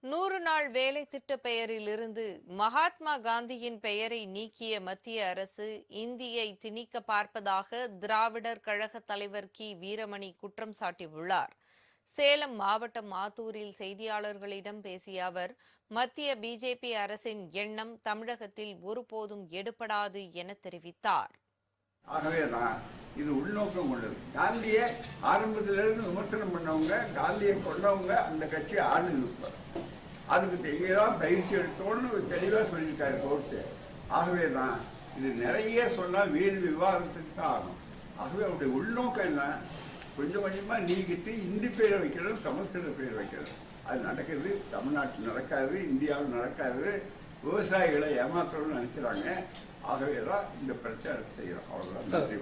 100 நாள் வேலை திட்ட பெயரிலிருந்து மகாத்மா காந்தியின் பெயரை நீக்கிய மத்திய அரசு இந்தியை திணிக்க பார்ப்பதாக திராவிடர் கழக தலைவர் வீரமணி குற்றம் சாட்டியுள்ளார். சேலம் மாவட்டம் ஆத்தூரில் செய்தியாளர்களிடம் பேசிய அவர், மத்திய பிஜேபி அரசின் எண்ணம் தமிழகத்தில் ஒருபோதும் எடுபடாது என தெரிவித்தார். ஆகவேதான் இது உள்நோக்கம் உள்ளது. காந்தியை ஆரம்பத்திலிருந்து விமர்சனம் பண்ணவங்க, காந்தியை கொண்டவங்க அந்த கட்சி ஆளுது. அதுக்கு தெரியலாம் பயிற்சி எடுத்தோன்னு தெளிவாக சொல்லியிருக்காரு கோர்ஸு. ஆகவேதான் இது நிறைய சொன்னால் வீடு விவாதத்துக்கு தான் ஆகும். ஆகவே அவருடைய உள்நோக்கம் என்ன, கொஞ்சம் கொஞ்சமாக நீக்கிட்டு இந்தி பேரை வைக்கிறது, சமஸ்கிருத பேர் வைக்கிறது. அது நடக்குது. தமிழ்நாட்டில் நடக்காது, இந்தியாவில் நடக்காது. விவசாயிகளை ஏமாற்றணும்னு நினைக்கிறாங்க. ஆகவே தான் இந்த பிரச்சாரம் செய்கிறோம். அவ்வளோதான். நன்றி.